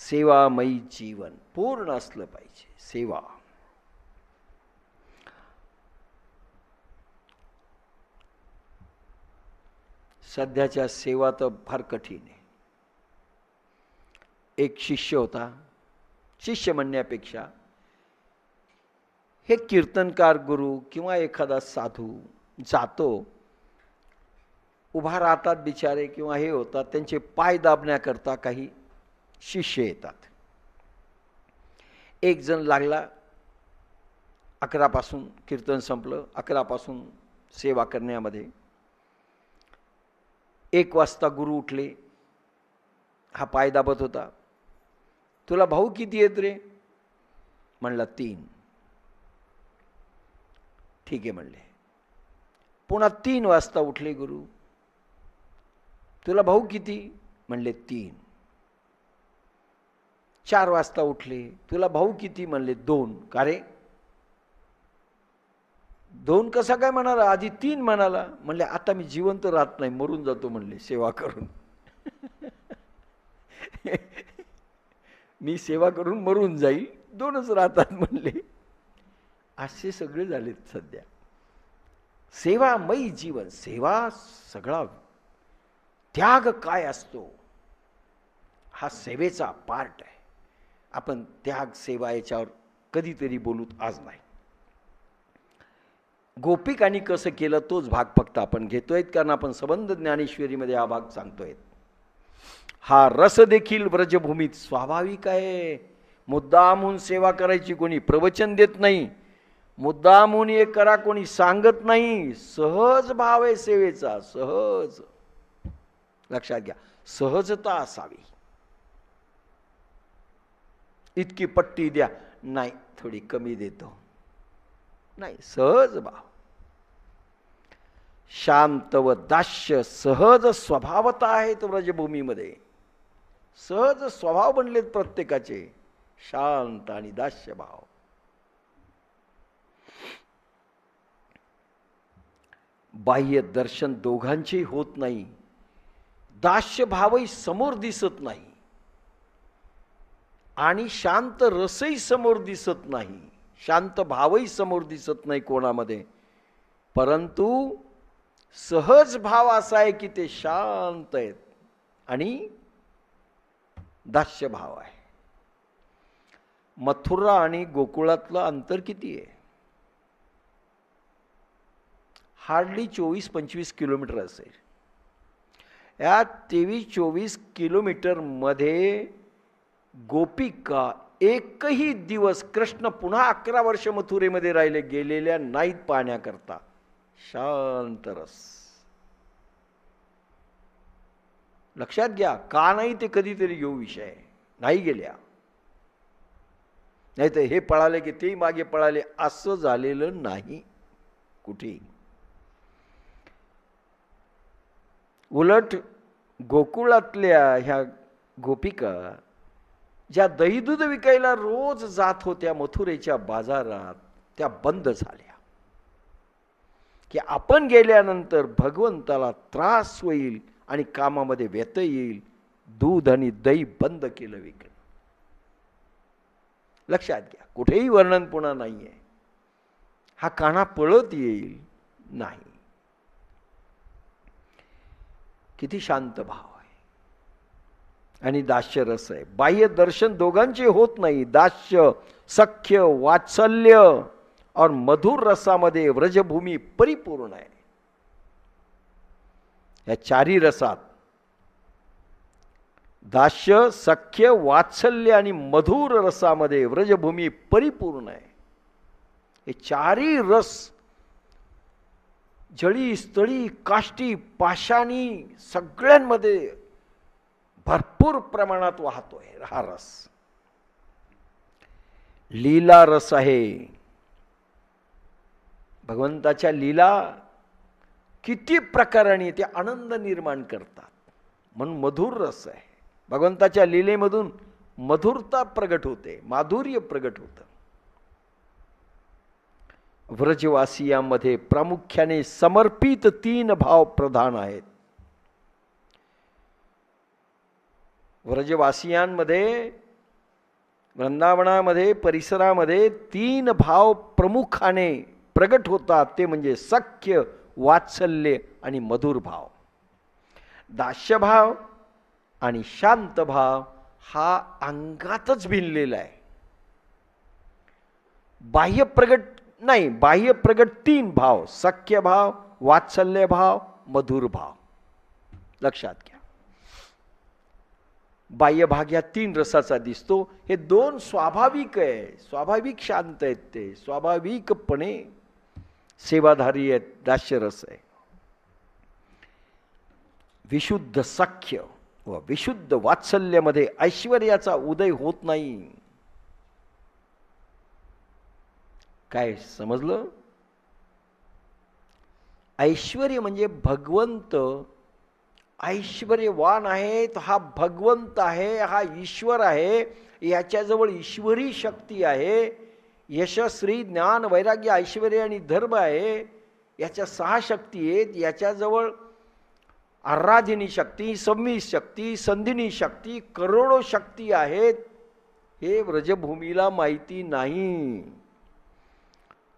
सेवामयी जीवन पूर्ण असलं पाहिजे. सेवा. सध्याच्या सेवा तर फार कठीण आहे. एक शिष्य होता, शिष्य म्हणण्यापेक्षा हे कीर्तनकार गुरु किंवा एखादा साधू जातो, उभा राहतात बिचारे किंवा हे होतात, त्यांचे पाय दाबण्याकरता काही शिष्य येतात. एक जण लागला, 11 पासून कीर्तन संपलं, 11 पासून सेवा करण्यामध्ये. 1 वाजता गुरु उठले, हा पाय दाबत होता. तुला भाऊ किती आहेत रे? म्हणला 3. ठीक आहे म्हणले. पुन्हा 3 वाजता उठले गुरु. तुला भाऊ किती? म्हणले 3. 4 वाजता उठले. तुला भाऊ किती? म्हणले 2. का रे? 2 कसा काय म्हणाला? आधी 3 म्हणाला. म्हणले आता मी जिवंत राहत नाही, मरून जातो म्हणले सेवा करून. मी सेवा करून मरून जाईल, 2च राहतात म्हणले. असे सगळे झालेत सध्या. सेवामयी जीवन. सेवा सगळा त्याग काय असतो हा सेवेचा पार्ट आहे. आपण त्याग सेवा याच्यावर कधीतरी बोलूत, आज नाही. गोपिकांनी कसं केलं तोच भाग फक्त आपण घेतोय, कारण आपण संबंध ज्ञानेश्वरीमध्ये हा भाग सांगतोय. हा रस देखील व्रजभूमीत स्वाभाविक आहे. मुद्दामहून सेवा करायची कोणी प्रवचन देत नाही, मुद्दामहून हे करा कोणी सांगत नाही. सहज भाव आहे सेवेचा. सहज. लक्षात घ्या, सहजता असावी. इतकी पट्टी द्या, नाही थोडी कमी देतो, नाही. सहज भाव. शांत व दास्य सहज स्वभावता आहेत व्रजभूमीमध्ये. सहज स्वभाव बनलेत प्रत्येकाचे, शांत आणि दास्य भाव. बाह्य दर्शन दोघांचेही होत नाही. दास्य भावही समोर दिसत नाही आणि शांत रसही समोर दिसत नाही, शांत भावही समोर दिसत नाही कोणामध्ये. परंतु सहज भाव असा आहे की ते शांत आहेत आणि दास्य भाव आहे. मथुरा आणि गोकुळातलं अंतर किती आहे? हार्डली 24-25 किलोमीटर असेल. या 23-24 किलोमीटरमध्ये गोपिका एकही दिवस, कृष्ण पुन्हा 11 वर्ष मथुरेमध्ये राहिले, गेलेल्या नाहीत पाहण्याकरता. शांत रस. लक्षात घ्या, का नाही ते कधीतरी घेऊ विषय. नाही गेल्या, नाही तर हे पळाले की ते मागे पळाले, असं झालेलं नाही कुठे. उलट गोकुळातल्या ह्या गोपिका ज्या दही दूध विकायला रोज जात होत्या मथुरेच्या बाजारात, त्या बंद झाल्या. की आपण गेल्यानंतर भगवंताला त्रास होईल आणि कामामध्ये व्यत्यय येईल. दूध आणि दही बंद केलं विकणं. लक्षात घ्या, कुठेही वर्णन पुन्हा नाहीये. हा काना पळत येईल नाही. किती शांत भाव आहे आणि दास्य रस आहे. बाह्य दर्शन दोघांचे होत नाही. दास्य, सख्य, वात्सल्य और मधुर रसामध्ये व्रजभूमी परिपूर्ण आहे. या 4 रसात दास्य, सख्य, वात्सल्य आणि मधुर रसामध्ये व्रजभूमी परिपूर्ण आहे. हे 4 रस जळी, स्थळी, काष्टी, पाषाणी सगळ्यांमध्ये भरपूर प्रमाणात वाहतोय हा रस. लीला रस आहे. भगवंताच्या लीला किती प्रकाराने ते आनंद निर्माण करतात, म्हणून मधुर रस आहे. भगवंताच्या लीलेमधून मधुरता प्रगट होते, माधुर्य प्रगट होतं. व्रजवासियांमध्ये प्रामुख्याने समर्पित 3 भाव प्रधान आहेत. व्रजवासियांमध्ये वृंदावनामध्ये परिसरामध्ये 3 भाव प्रमुखाने प्रगट होतात, ते म्हणजे सख्य, वात्सल्य आणि मधुर भाव. दास्यभाव आणि शांत भाव हा अंगातच भिनलेला आहे. बाह्य प्रगट नाही, बाह्य प्रगट 3 भाव, सख्य भाव, वात्सल्य भाव, मधुर भाव. लक्षात घ्या. बाह्य भाग या 3 रसाचा दिसतो. हे 2 स्वाभाविक आहे, स्वाभाविक शांत आहेत, ते स्वाभाविकपणे सेवाधारी आहेत. दास्यरस आहे. विशुद्ध सख्य व विशुद्ध वात्सल्यामध्ये ऐश्वर्याचा उदय होत नाही. काय समजलं? ऐश्वर्य म्हणजे भगवंत ऐश्वर्यवान आहे, हा भगवंत आहे, हा ईश्वर आहे, याच्याजवळ ईश्वरी शक्ती आहे. यश, श्री, ज्ञान, वैराग्य, ऐश्वर्य आणि धर्म आहे. याच्या 6 शक्ती आहेत. याच्याजवळ आराधिनी शक्ती, संमित शक्ती, संधिनी शक्ती, करोडो शक्ती आहेत. हे व्रजभूमीला माहिती नाही.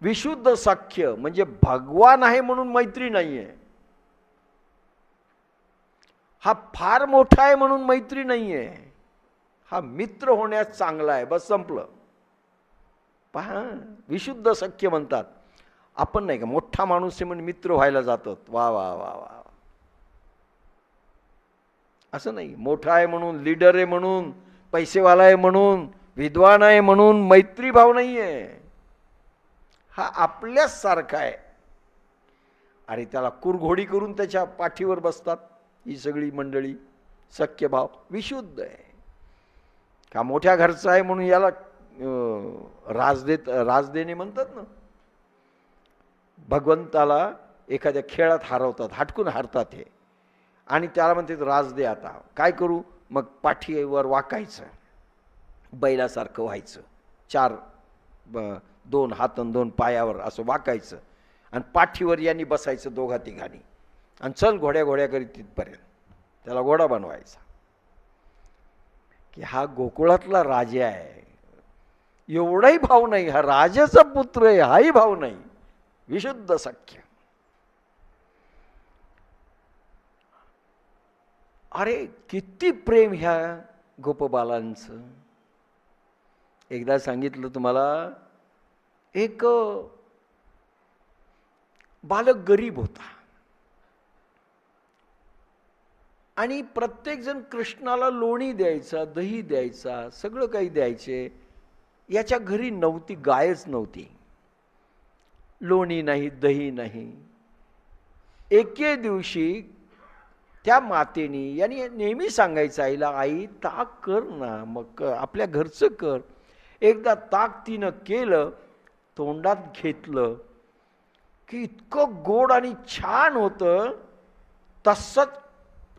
विशुद्ध सख्य म्हणजे भगवान आहे म्हणून मैत्री नाही आहे. हा फार मोठा आहे म्हणून मैत्री नाही आहे. हा मित्र होण्यास चांगला आहे, बस संपलं. पहा, विशुद्ध सख्य म्हणतात. आपण नाही का मोठा माणूस आहे म्हणून मित्र व्हायला जातो. वा वा वा वा, असं नाही. मोठा आहे म्हणून, लीडर आहे म्हणून, पैसेवाला आहे म्हणून, विद्वान आहे म्हणून मैत्रीभाव नाही आहे. हा आपल्याच सारखा आहे. अरे त्याला कुरघोडी करून त्याच्या पाठीवर बसतात ही सगळी मंडळी. सख्य भाव विशुद्ध आहे. का मोठ्या घरचा आहे म्हणून याला राज देणे म्हणतात ना. भगवंताला एखाद्या खेळात हरवतात, हटकून हारतात हे, आणि त्याला म्हणते राज दे. आता काय करू? मग पाठीवर वाकायचं, बैलासारखं व्हायचं, 2 हात आणि 2 पायावर असं वाकायचं, आणि पाठीवर यांनी बसायचं 2 तिघांनी, आणि चल घोड्या घोड्या करीत तिथपर्यंत. त्याला घोडा बनवायचा. की हा गोकुळातला राजा आहे, एवढाही भाव नाही. हा राजाचा पुत्र आहे, हाही भाव नाही. विशुद्ध सख्य. अरे किती प्रेम ह्या गोपबालांचं. एकदा सांगितलं तुम्हाला, एक बालक गरीब होता आणि प्रत्येकजण कृष्णाला लोणी द्यायचा, दही द्यायचा, सगळं काही द्यायचे. याच्या घरी नव्हती, गायच नव्हती. लोणी नाही, दही नाही. एके दिवशी त्या मातेने, यानी नेहमी सांगायचं आईला, आई ताक कर ना, मग आपल्या घरचं कर. एकदा ताक तिनं केलं, तोंडात घेतलं की इतकं गोड आणि छान होतं. तसंच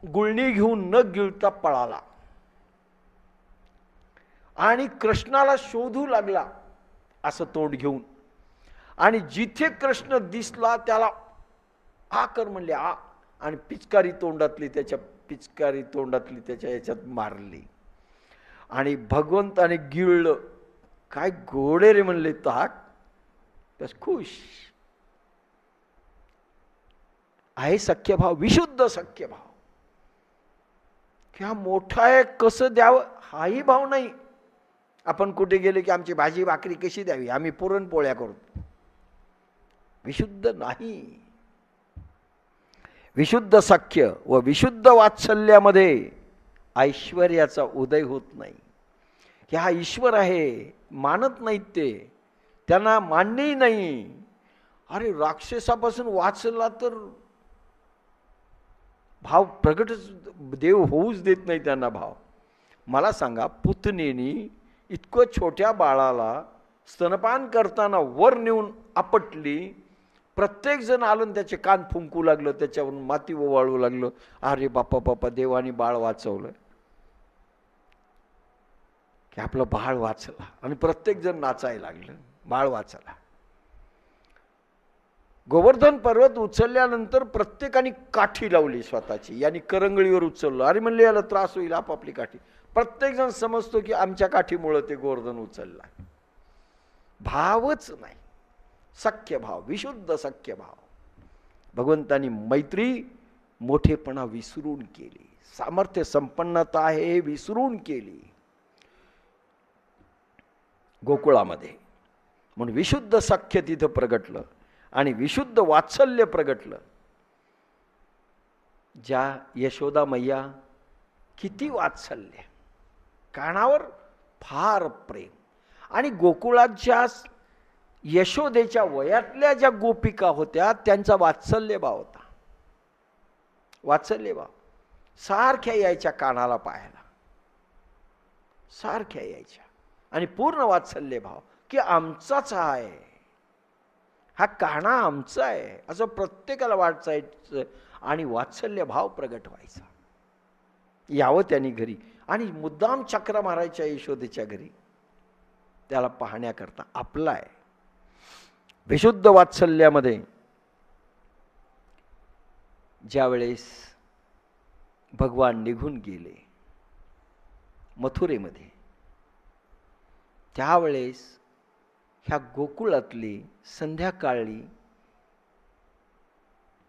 गुळणी घेऊन न गिळता पळाला आणि कृष्णाला शोधू लागला असं तोंड घेऊन. आणि जिथे कृष्ण दिसला त्याला आ कर म्हणले, आ, आणि पिचकारी तोंडातली त्याच्या याच्यात मारली. आणि भगवंताने गिळलं. काय गोडे रे म्हणले ताक. बस खुश आहे. सख्यभाव, विशुद्ध सख्यभाव. की हा मोठा आहे, कसं द्यावं हाही भाव नाही. आपण कुठे गेले की आमची भाजी भाकरी कशी द्यावी, आम्ही पुरणपोळ्या करतो. विशुद्ध नाही. विशुद्ध सख्य व विशुद्ध वात्सल्यामध्ये ऐश्वर्याचा उदय होत नाही. की हा ईश्वर आहे मानत नाहीत ते, त्यांना मान्यही नाही. अरे राक्षसापासून वाचला तर भाव प्रगटच, देव होऊच देत नाही त्यांना भाव. मला सांगा, पुतनेनी इतकं छोट्या बाळाला स्तनपान करताना वर नेऊन आपटली. प्रत्येक जण आलं त्याचे कान फुंकू लागलं, त्याच्यावरून माती ओवाळू लागलं. अरे बापा बापा, देवाने बाळ वाचवलं, की आपलं बाळ वाचला. आणि प्रत्येक जण नाचायला लागलं, बाळ वाचला. गोवर्धन पर्वत उचलल्यानंतर प्रत्येकाने काठी लावली स्वतःची, यांनी करंगळीवर उचललं. अरे म्हणले याला त्रास होईल, आपापली काठी. प्रत्येक जण समजतो की आमच्या काठीमुळे ते गोवर्धन उचलला. भावच नाही, सख्य भाव, विशुद्ध सख्य भाव. भगवंतानी मैत्री मोठेपणा विसरून केली, सामर्थ्य संपन्नता आहे हे विसरून केली गोकुळामध्ये. म्हणून विशुद्ध सख्य तिथं प्रगटलं आणि विशुद्ध वात्सल्य प्रगटलं. ज्या यशोदा मैया किती वात्सल्य, कानावर फार प्रेम. आणि गोकुळात ज्या यशोदेच्या वयातल्या ज्या गोपिका होत्या त्यांचा वात्सल्य भाव होता. वात्सल्य भाव सारख्या यायच्या कानाला पाहायला, सारख्या यायच्या. आणि पूर्ण वात्सल्य भाव की आमचाच आहे, हा काना आमचा आहे असं प्रत्येकाला वाटायचं. आणि वात्सल्य भाव प्रगट व्हायचा. यावं त्यांनी घरी आणि मुद्दाम चक्र मारायच्या यशोदेच्या घरी, त्याला पाहण्याकरता. आपला आहे. विशुद्ध वात्सल्यामध्ये ज्यावेळेस भगवान निघून गेले मथुरेमध्ये, त्यावेळेस ह्या गोकुळातली संध्याकाळी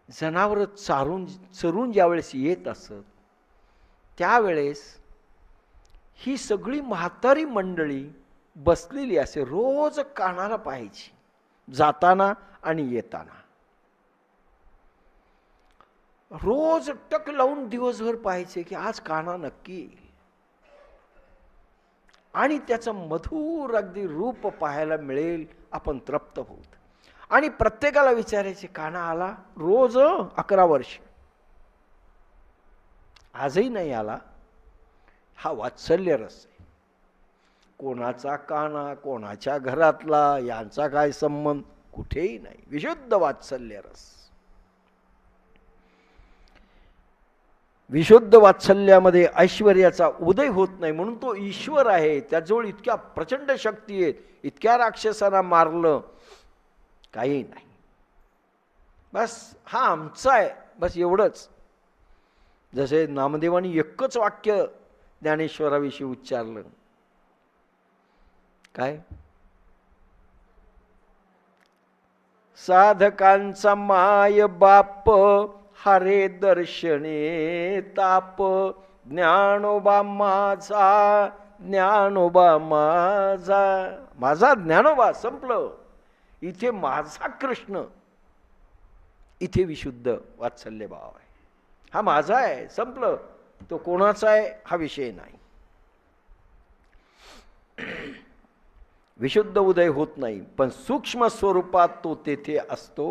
जनावर चरून ज्यावेळेस येत असत, त्यावेळेस ही सगळी म्हातारी मंडळी बसलेली असे, रोज कानाला पाहायची जाताना आणि येताना. रोज टक लावून दिवसभर पाहायचे की आज काना नक्की येईल. आणि त्याचं मधुर अगदी रूप पाहायला मिळेल, आपण तृप्त होत. आणि प्रत्येकाला विचारायचे काना आला? रोज 11 वर्ष, आजही नाही आला. हा वात्सल्य रस आहे. कोणाचा काना, कोणाच्या घरातला, यांचा काय संबंध, कुठेही नाही. विशुद्ध वात्सल्य रस. विशुद्ध वात्सल्यामध्ये ऐश्वर्याचा उदय होत नाही, म्हणून तो ईश्वर आहे. त्याजवळ इतक्या प्रचंड शक्ती आहेत, इतक्या राक्षसांना मारलं, काही नाही. बस हा आमचा आहे, बस एवढंच. जसे नामदेवानी एकच वाक्य ज्ञानेश्वराविषयी उच्चारलं, काय? साधकांचा माय बाप, हरे दर्शने ताप, ज्ञानोबा माझा, ज्ञानोबा माझा. माझा ज्ञानोबा संपलं, इथे माझा कृष्ण. इथे विशुद्ध वात्सल्य भाव आहे. हा माझा आहे, संपलं. तो कोणाचा आहे हा विषय नाही. विशुद्ध उदय होत नाही, पण सूक्ष्म स्वरूपात तो तेथे असतो.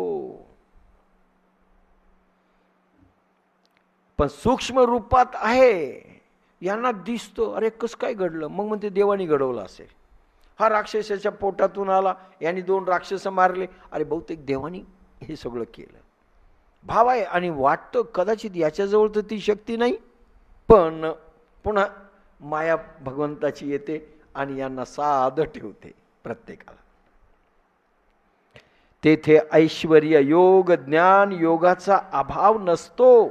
पण सूक्ष्म रूपात आहे, यांना दिसतो. अरे कसं काय घडलं? मग म्हणते देवानी घडवलं असेल. हा राक्षसाच्या पोटातून आला, यांनी 2 राक्षस मारले, अरे बहुतेक देवानी हे सगळं केलं. भाव आहे. आणि वाटतं कदाचित याच्याजवळ तर ती शक्ती नाही, पण पुन्हा माया भगवंताची येते आणि यांना साध ठेवते प्रत्येकाला. तेथे ऐश्वर्य, योग, ज्ञान, योगाचा अभाव नसतो.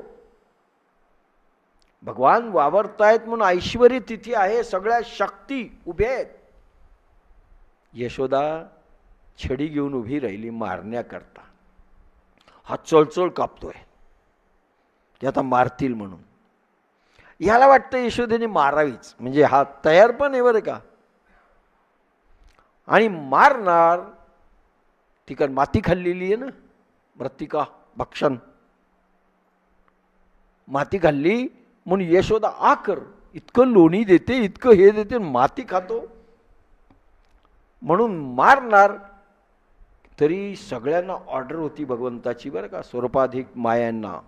भगवान वावरतायत म्हणून ऐश्वर्य तिथे आहे, सगळ्या शक्ती उभ्या आहेत. यशोदा छडी घेऊन उभी राहिली मारण्याकरता. हा चळचळ कापतोय, ते आता मारतील म्हणून. याला वाटतं यशोदेने मारावीच, म्हणजे हा तयार पण आहे बरं का. आणि मारणार. ती कारण माती खाल्लेली आहे ना, मृत्तिका भक्षण, माती खाल्ली म्हणून यशोदा आकर इतकं लोणी देते, इतकं हे देते, माती खातो म्हणून मारणार. तरी सगळ्यांना ऑर्डर होती भगवंताची बरं का, स्वरूपाधिक मायांना.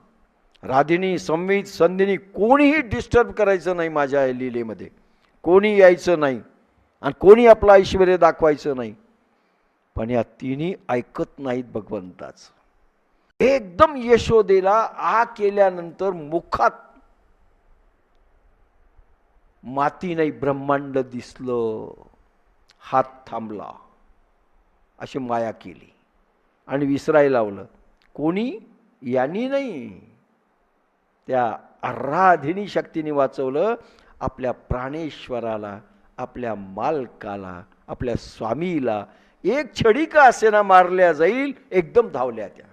राधिनी, संवित, संधिनी कोणीही डिस्टर्ब करायचं नाही माझ्या लीलेमध्ये, कोणी यायचं नाही आणि कोणी आपलं ऐश्वर्य दाखवायचं नाही. पण या तिन्ही ऐकत नाहीत भगवंताचं. एकदम यशोदेला आ केल्यानंतर मुखात माती नाही ब्रह्मांड दिसलं. हात थांबला, अशी माया केली आणि विसरायला लावलं. कोणी यांनी नाही, त्या आराधिनी शक्तीने वाचवलं. आपल्या प्राणेश्वराला, आपल्या मालकाला, आपल्या स्वामीला एक छडी का असेना मारल्या जाईल, एकदम धावल्या त्या.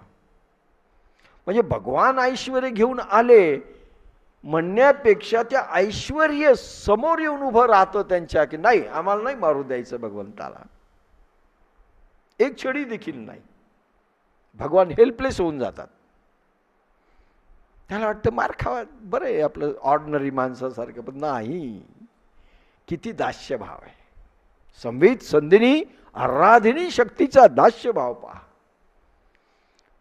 म्हणजे भगवान ऐश्वर्य घेऊन आले म्हणण्यापेक्षा त्या ऐश्वर्य समोर येऊन उभं राहतं त्यांच्या, की नाही आम्हाला नाही मारू द्यायचं भगवंताला, एक छडी देखील नाही. भगवान हेल्पलेस होऊन जातात. त्याला वाटतं मार खावा, बरं आहे आपलं ऑर्डिनरी माणसासारखं, पण नाही. किती दास्य भाव आहे. संवित संधिनी आराधिनी शक्तीचा दास्य भाव पहा.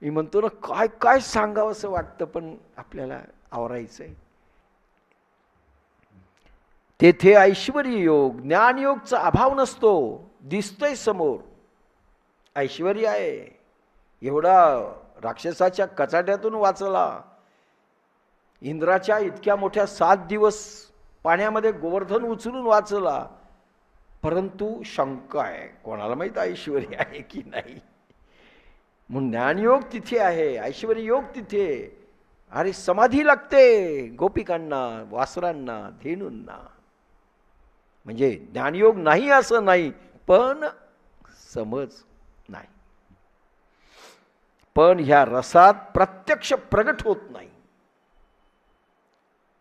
मी म्हणतो ना, काय काय सांगावं असं वाटतं, पण आपल्याला आवरायचंय. तेथे ऐश्वर्य योग, ज्ञानयोगचा अभाव नसतो. दिसतंय समोर ऐश्वर्य आहे. एवढा राक्षसाच्या कचाट्यातून वाचला, इंद्राच्या इतक्या मोठ्या 7 दिवस पाण्यामध्ये गोवर्धन उचलून वाचला, परंतु शंका आहे, कोणाला माहित ऐश्वर्य आहे की नाही. म्हणून ज्ञानयोग तिथे आहे, ऐश्वर्य योग तिथे. अरे समाधी लागते गोपिकांना, वासरांना, धेनूंना. म्हणजे ज्ञानयोग नाही असं नाही, पण समज नाही. पण ह्या रसात प्रत्यक्ष प्रगट होत नाही.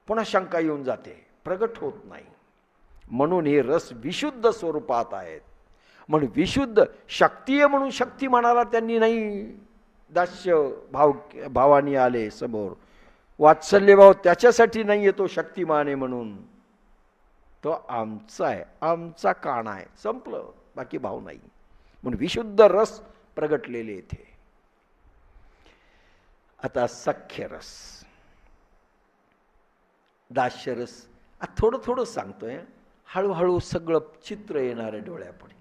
पुन्हा शंका येऊन जाते, प्रगट होत नाही. म्हणून हे रस विशुद्ध स्वरूपात आहेत. म्हणून विशुद्ध शक्तीय म्हणून शक्ती म्हणाला त्यांनी नाही. दास्य भावानी आले समोर. वात्सल्य भाव त्याच्यासाठी नाही येतो शक्तिमान आहे म्हणून, तो आमचा आहे, आमचा काना आहे, संपलं, बाकी भाव नाही. म्हणून विशुद्ध रस प्रगटलेले इथे. आता सख्य रस, दास्यरस थोडं थोडं सांगतोय, हळूहळू सगळं चित्र येणार आहे डोळ्यापुढे.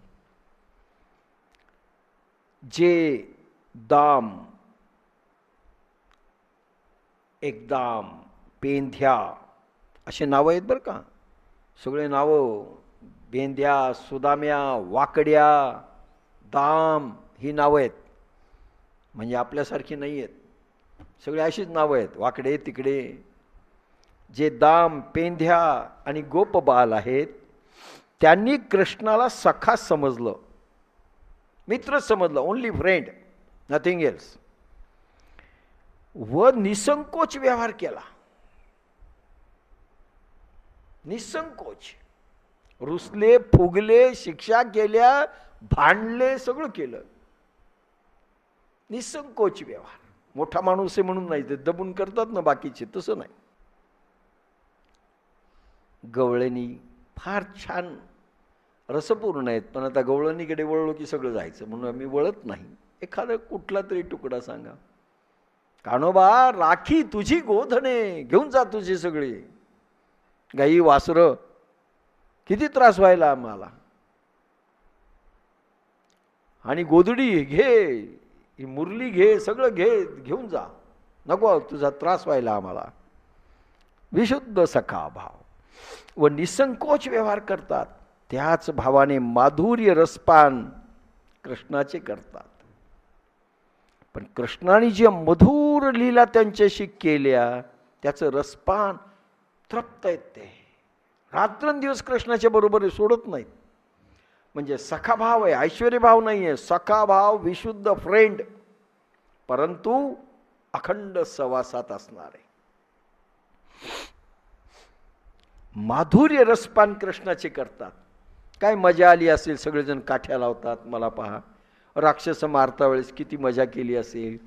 जे दाम, एकदम, पेंध्या असे नावं आहेत बरं का. सगळे नावं, बेंद्या, सुदाम्या, वाकड्या, दाम, ही नावं आहेत. म्हणजे आपल्यासारखी नाही आहेत, सगळे अशीच नावं आहेत. वाकडे तिकडे. जे दाम, पेंध्या आणि गोपबाल आहेत, त्यांनी कृष्णाला सखा समजलं, मित्र समजलं, ओनली फ्रेंड, नथिंग एल्स. व निसंकोच व्यवहार केला. निसंकोच. रुसले, फुगले, शिक्षा केल्या, भांडले, सगळं केलं. निसंकोच व्यवहार. मोठा माणूस आहे म्हणून नाही, ते दबून करतात ना बाकीचे, तसं नाही. गवळणी फार छान रसपूर्ण आहेत, पण आता गवळणीकडे वळलो की सगळं जायचं, म्हणून आम्ही वळत नाही. एखादा कुठला तरी तुकडा सांगा. कान्होबा, राखी तुझी गोधने, घेऊन जा तुझी सगळी गाई वासरं, किती त्रास व्हायला आम्हाला. आणि गोधडी घे, ही मुरली घे, सगळं घे, घेऊन जा, नको तुझा त्रास व्हायला आम्हाला. विशुद्ध सखा भाव व निसंकोच व्यवहार करतात. त्याच भावाने माधुर्य रसपान कृष्णाचे करतात. पण कृष्णाने जे मधुर लीला त्यांच्याशी केल्या, त्याचं रसपान तृप्त आहेत ते. रात्रंदिवस कृष्णाच्या बरोबर सोडत नाहीत. म्हणजे सखा भाव आहे, ऐश्वर्य भाव नाही आहे. सखा भाव, विशुद्ध फ्रेंड, परंतु अखंड सहवासात असणार आहे. माधुर्य रसपान कृष्णाचे करतात. काय मजा आली असेल, सगळेजण काठ्या लावतात. मला पहा, राक्षस मारता वेळेस किती मजा केली असेल,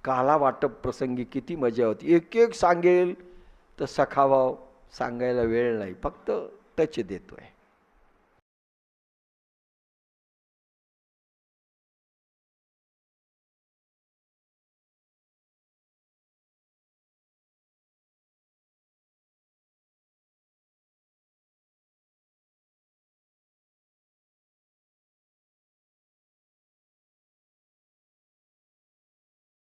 काला वाटप प्रसंगी किती मजा होती. एक एक सांगेल तर सखाभाव सांगायला वेळ नाही, फक्त टच देतोय.